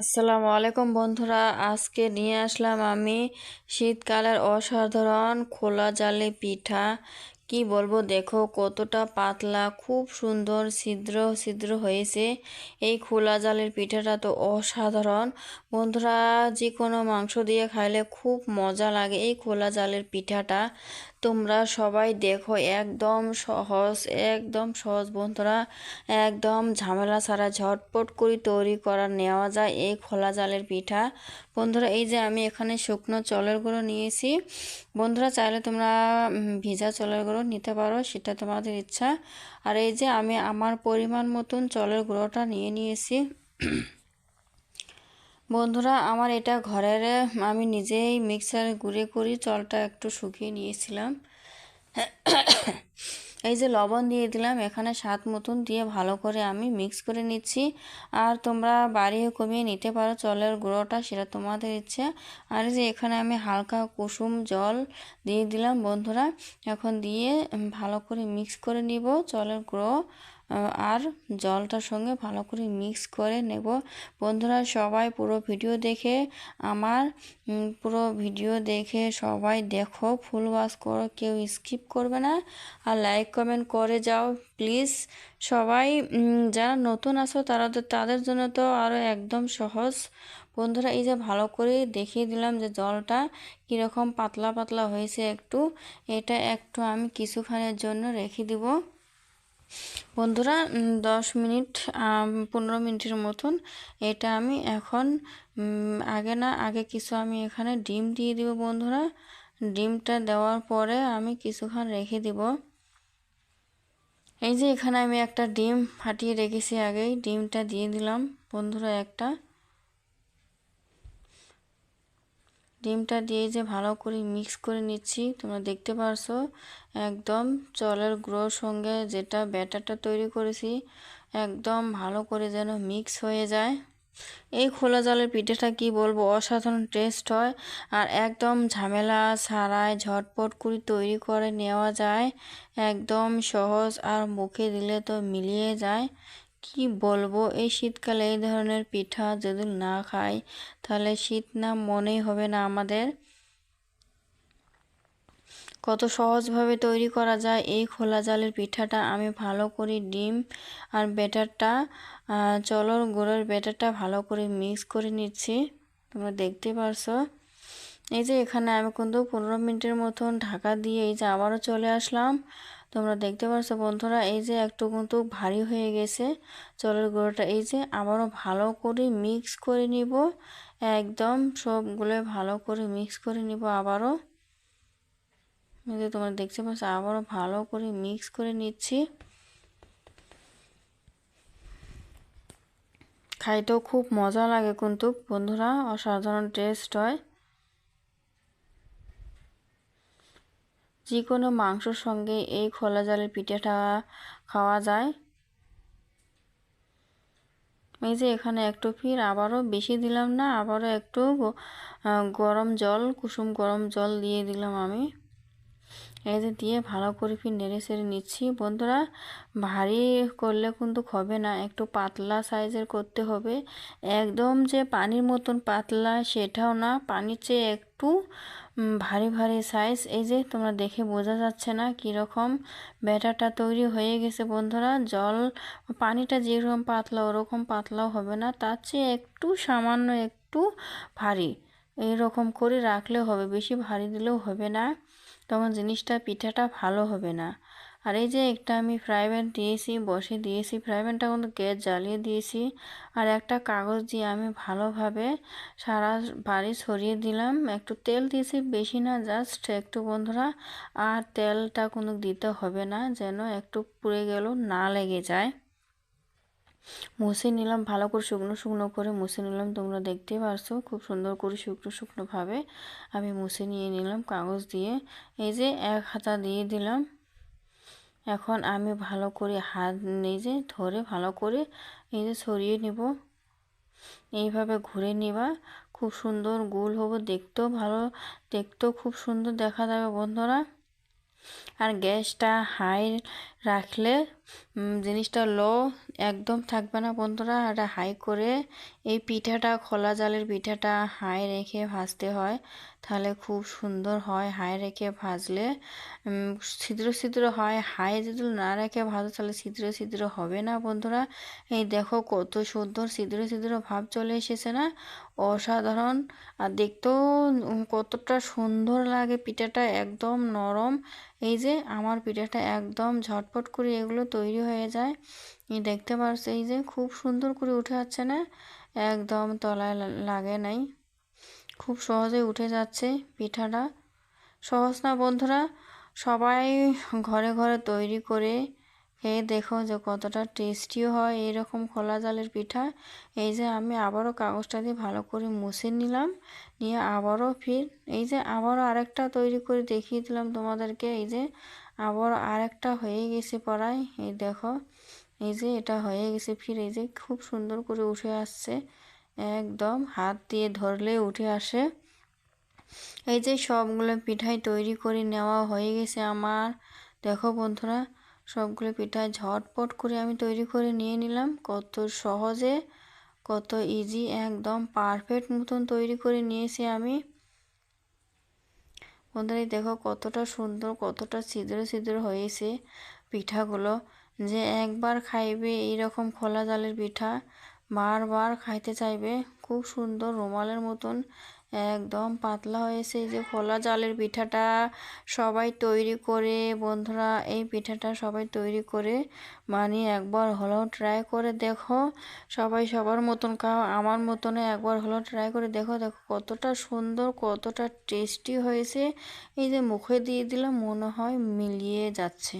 আসসালামু আলাইকুম বন্ধুরা, আজকে নিয়ে আসলাম আমি শীতকালের অসাধারণ খোলা জালে পিঠা। কি বলবো, দেখো কতটা পাতলা, খুব সুন্দর ছিদ্র ছিদ্র হয়েছে। এই খোলা জালের পিঠাটা তো অসাধারণ বন্ধুরা, যে কোনো মাংস দিয়ে খাইলে খুব মজা লাগে এই খোলা জালের পিঠাটা। তোমরা সবাই দেখো, একদম সহজ, একদম সহজ বন্ধুরা, একদম ঝামেলা ছাড়া ঝটপট করে তৈরি করা নেওয়া যায় এই খোলা জালের পিঠা। বন্ধুরা, এই যে আমি এখানে শুকনো চালের গুঁড়ো নিয়েছি। বন্ধুরা, চাইলে তোমরা ভিজা চালের গুঁড়ো নিতে পারো, সেটা তোমাদের ইচ্ছা। আর এই যে আমি আমার পরিমাণ মতন চালের গুঁড়োটা নিয়ে নিয়েছি। বন্ধুরা, আমার এটা ঘরের, আমি নিজেই মিক্সারে গুঁড়ে করি, চালটা একটু শুকিয়ে নিয়েছিলাম। এই যে লবণ দিয়ে দিলাম এখানে স্বাদ মতন, দিয়ে ভালো করে আমি মিক্স করে নিচ্ছি। আর তোমরা বাড়িয়ে কমিয়ে নিতে পারো চালের গুঁড়োটা, সেটা তোমাদের ইচ্ছে। আর এই যে এখানে আমি হালকা কুসুম জল দিয়ে দিলাম বন্ধুরা। এখন দিয়ে ভালো করে মিক্স করে নিব চালের গুঁড়ো আর জলটার সঙ্গে ভালো করে মিক্স করে নেব। বন্ধুরা, সবাই পুরো ভিডিও দেখে আমার পুরো ভিডিও দেখে সবাই দেখো, ফুল ওয়াচ করো, কেউ স্কিপ করবে না। আর লাইক কমেন্ট করে যাও প্লিজ সবাই। যারা নতুন আছো তাদের জন্য তো আরও একদম সহজ। বন্ধুরা, এই যে ভালো করে দেখিয়ে দিলাম যে জলটা কীরকম পাতলা পাতলা হয়েছে একটু। এটা একটু আমি কিছুক্ষণের জন্য রেখে দিব বন্ধুরা, 10 মিনিট 15 মিনিটের মতন। এটা আমি এখন আগে কিছু আমি এখানে ডিম দিয়ে দিব বন্ধুরা। ডিমটা দেওয়ার পরে আমি কিছুক্ষণ রেখে দিব। এই যে এখানে আমি একটা ডিম ফাটিয়ে রেখেছি, আগেই ডিমটা দিয়ে দিলাম বন্ধুরা। একটা ডিমটা দিয়ে যে ভালো করে মিক্স করে নিচ্ছি, তোমরা দেখতে পারছো একদম চালের গুঁড়োর সঙ্গে যেটা ব্যাটারটা তৈরি করেছি একদম ভালো করে যেন মিক্স হয়ে যায়। এই খোলা জলের পিঠাটা কি বলবো, অসাধারণ টেস্ট হয়। আর একদম ঝামেলা ছাড়াই ঝটপট করে তৈরি করে নেওয়া যায়, একদম সহজ। আর মুখে দিলে তো মিলিয়ে যায়। কি বলবো, এই শীতকালে এই ধরনের পিঠা যদি না খাই তাহলে শীত না মনেই হবে না আমাদের। কত সহজভাবে তৈরি করা যায় এই খোলা জালের পিঠাটা। আমি ভালো করে ডিম আর ব্যাটারটা, চলর গুঁড়োর ব্যাটারটা ভালো করে মিক্স করে নিচ্ছি, তোমরা দেখতে পারছো। এই যে এখানে আমি কিন্তু 15 মিনিটের মতন ঢাকা দিয়ে এই যে আবারও চলে আসলাম। তোমরা দেখতে পারছো বন্ধুরা, এই যে একটু কিন্তু ভারী হয়ে গেছে চালের গুঁড়োটা। এই যে আবারও ভালো করে মিক্স করে নিব, একদম সবগুলো ভালো করে মিক্স করে নিব আবারও। এই যে তোমরা দেখতে পাচ্ছ, আবারও ভালো করে মিক্স করে নিচ্ছি। খাইতেও খুব মজা লাগে কিন্তু বন্ধুরা, অসাধারণ টেস্ট হয়। যে কোনো মাংসর সঙ্গে এই খোলা জালের পিঠাটা খাওয়া যায়। এই যে এখানে একটু ফির আবারও বেশি দিলাম না, আবারও একটু গরম জল, কুসুম গরম জল দিয়ে দিলাম আমি। এই যে দিয়ে ভালো করে ফির নেড়ে চেড়ে নিচ্ছি বন্ধুরা। ভারী করলে কিন্তু হবে না, একটু পাতলা সাইজের করতে হবে। একদম যে পানির মতন পাতলা সেটাও না, পানির চেয়ে একটু ভারী ভারী সাইজ। এই যে তোমরা দেখে বোঝা যাচ্ছে না কীরকম ব্যাটারটা তৈরি হয়ে গেছে বন্ধুরা। পানিটা যেরকম পাতলা ওরকম পাতলাও হবে না, তার চেয়ে একটু সামান্য একটু ভারী এইরকম করে রাখলে হবে, বেশি ভারী দিলেও হবে না, তখন জিনিসটা পিঠাটা ভালো হবে না। আর এই যে একটা আমি ফ্রাই প্যান দিয়েছি, বসে দিয়েছি, ফ্রাই প্যানটা কিন্তু গ্যাস জ্বালিয়ে দিয়েছি। আর একটা কাগজ দিয়ে আমি ভালোভাবে সারা বাড়ি ছড়িয়ে দিলাম। একটু তেল দিয়েছি, বেশি না, জাস্ট একটু বন্ধুরা। আর তেলটা কোনো দিতে হবে না, যেন একটু পুড়ে গেল না লেগে যায়। মুছে নিলাম ভালো করে, শুকনো শুকনো করে মুছে নিলাম, তোমরা দেখতে পারছো খুব সুন্দর করে শুকনো শুকনো ভাবে আমি মুছে নিয়ে নিলাম কাগজ দিয়ে। এই যে এক হাতা দিয়ে দিলাম। এখন আমি ভালো করে হাত নিজে ধরে ভালো করে এই যে ছড়িয়ে নিব, এইভাবে ঘুরে নিবা, খুব সুন্দর গোল হবে, দেখতেও ভালো, দেখতেও খুব সুন্দর দেখা যাবে বন্ধুরা। আর গ্যাসটা হাই রাখলে জিনিসটা লো একদম থাকবে না বন্ধুরা। এটা হাই করে এই পিঠাটা, খোলা জালের পিঠাটা হাই রেখে ভাজতে হয়, তাহলে খুব সুন্দর হয়। হাই রেখে ভাজলে ছিদ্র ছিদ্র হয়। হাই যদি না রেখে ভাজো তাহলে ছিদ্র ছিদ্র হবে না বন্ধুরা। এই দেখো কত সুন্দর ছিদ্র ছিদ্র ভাব চলে এসেছে না, অসাধারণ। আর দেখতেও কতটা সুন্দর লাগে পিঠাটা, একদম নরম। এই যে আমার পিঠাটা একদম ঝটপট করে এগুলো তৈরি হয়ে যায়। দেখতে পাচ্ছ, এই যে খুব সুন্দর করে উঠে যাচ্ছে না, একদম তলায় লাগে নাই, খুব সহজে উঠে যাচ্ছে পিঠাটা। সহজ না বন্ধুরা? সবাই ঘরে ঘরে তৈরি করে খেয়ে দেখো যে কতটা টেস্টিও হয় এরকম খোলা জালের পিঠা। এই যে আমি আবারও কাগজটা দিয়ে ভালো করে মুছে নিলাম, নিয়ে আবারও এই যে আবারও আরেকটা তৈরি করে দেখিয়ে দিলাম তোমাদেরকে। এই যে আবারও আরেকটা হয়ে গেছে পড়ায়, এই দেখো, এই যে এটা হয়ে গেছে। এই যে খুব সুন্দর করে উঠে আসছে, একদম হাত দিয়ে ধরলে উঠে আসে। এই যে সবগুলো পিঠাই তৈরি করে নেওয়া হয়ে গেছে আমার। দেখো বন্ধুরা, সবগুলো পিঠা ঝটপট করে আমি তৈরি করে নিয়ে নিলাম, কত সহজে, কত ইজি, একদম পারফেক্ট মতন তৈরি করে নিয়েছি আমি। বন্ধুরা দেখো কতটা সুন্দর, কতটা ছিদ্র ছিদ্র হয়েছে পিঠাগুলো। যে একবার খাইবে এইরকম খোলা জালের পিঠা বারবার খাইতে চাইবে। খুব সুন্দর রুমালের মতন একদম পাতলা হয়েছে। এই যে খোলা জালের পিঠাটা সবাই তৈরি করে বন্ধুরা, এই পিঠাটা সবাই তৈরি করে মানে একবার হলেও ট্রাই করে দেখো। সবাই সবার মতন খাও, আমার মতনে একবার হলেও ট্রাই করে দেখো। দেখো কতটা সুন্দর, কতটা টেস্টি হয়েছে। এই যে মুখে দিয়ে দিলাম মনে হয় মিলিয়ে যাচ্ছে।